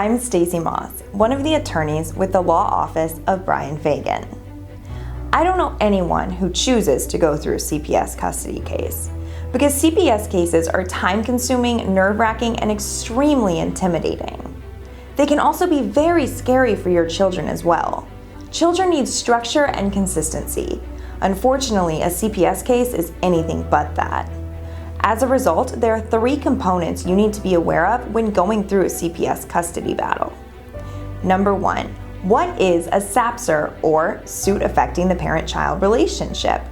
I'm Stacie Moss, one of the attorneys with the law office of Bryan Fagan. I don't know anyone who chooses to go through a CPS custody case, because CPS cases are time-consuming, nerve-wracking, and extremely intimidating. They can also be very scary for your children as well. Children need structure and consistency. Unfortunately, a CPS case is anything but that. As a result, there are 3 components you need to be aware of when going through a CPS custody battle. Number 1, what is a Sapser, or suit affecting the parent-child relationship?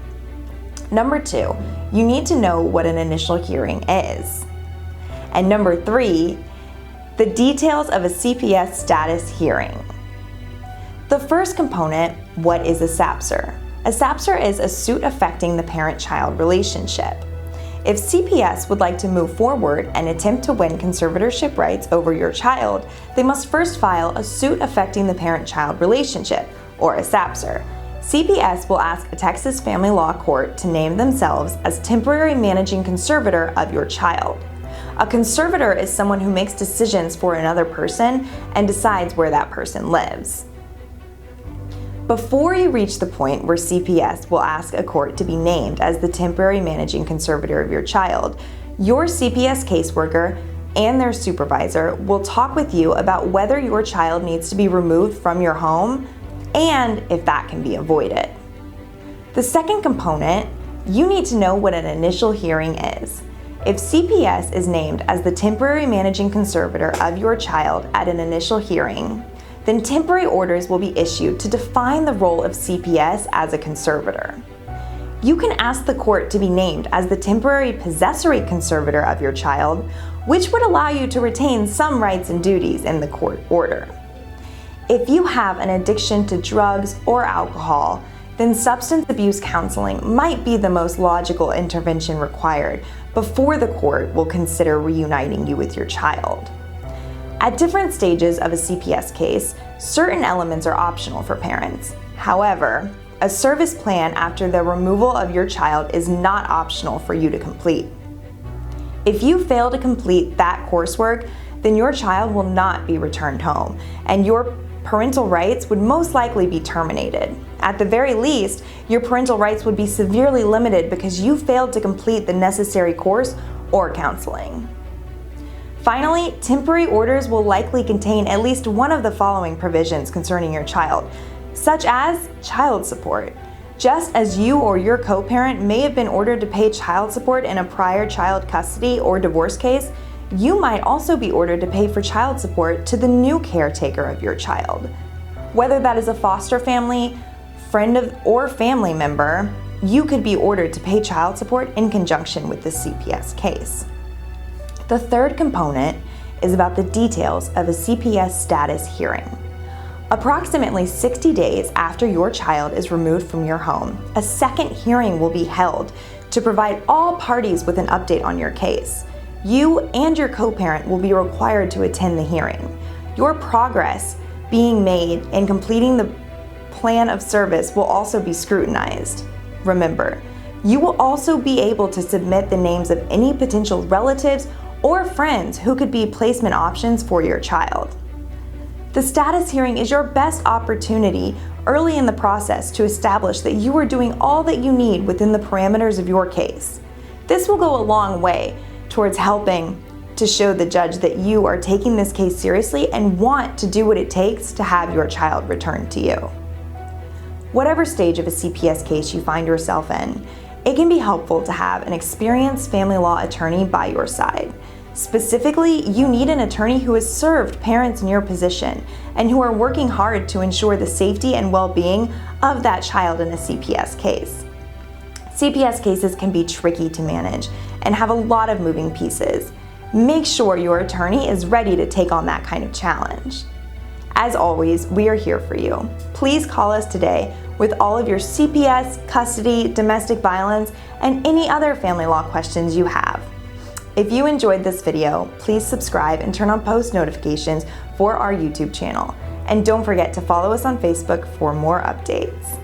Number 2, you need to know what an initial hearing is. And number 3, the details of a CPS status hearing. The first component, what is a Sapser? A Sapser is a suit affecting the parent-child relationship. If CPS would like to move forward and attempt to win conservatorship rights over your child, they must first file a suit affecting the parent-child relationship, or a Sapser. CPS will ask a Texas family law court to name themselves as temporary managing conservator of your child. A conservator is someone who makes decisions for another person and decides where that person lives. Before you reach the point where CPS will ask a court to be named as the temporary managing conservator of your child, your CPS caseworker and their supervisor will talk with you about whether your child needs to be removed from your home and if that can be avoided. The second component, you need to know what an initial hearing is. If CPS is named as the temporary managing conservator of your child at an initial hearing, then temporary orders will be issued to define the role of CPS as a conservator. You can ask the court to be named as the temporary possessory conservator of your child, which would allow you to retain some rights and duties in the court order. If you have an addiction to drugs or alcohol, then substance abuse counseling might be the most logical intervention required before the court will consider reuniting you with your child. At different stages of a CPS case, certain elements are optional for parents. However, a service plan after the removal of your child is not optional for you to complete. If you fail to complete that coursework, then your child will not be returned home, and your parental rights would most likely be terminated. At the very least, your parental rights would be severely limited because you failed to complete the necessary course or counseling. Finally, temporary orders will likely contain at least one of the following provisions concerning your child, such as child support. Just as you or your co-parent may have been ordered to pay child support in a prior child custody or divorce case, you might also be ordered to pay for child support to the new caretaker of your child. Whether that is a foster family, friend or family member, you could be ordered to pay child support in conjunction with the CPS case. The third component is about the details of a CPS status hearing. Approximately 60 days after your child is removed from your home, a second hearing will be held to provide all parties with an update on your case. You and your co-parent will be required to attend the hearing. Your progress being made in completing the plan of service will also be scrutinized. Remember, you will also be able to submit the names of any potential relatives or friends who could be placement options for your child. The status hearing is your best opportunity early in the process to establish that you are doing all that you need within the parameters of your case. This will go a long way towards helping to show the judge that you are taking this case seriously and want to do what it takes to have your child returned to you. Whatever stage of a CPS case you find yourself in, it can be helpful to have an experienced family law attorney by your side. Specifically, you need an attorney who has served parents in your position and who are working hard to ensure the safety and well-being of that child in a CPS case. CPS cases can be tricky to manage and have a lot of moving pieces. Make sure your attorney is ready to take on that kind of challenge. As always, we are here for you. Please call us today with all of your CPS, custody, domestic violence, and any other family law questions you have. If you enjoyed this video, please subscribe and turn on post notifications for our YouTube channel. And don't forget to follow us on Facebook for more updates.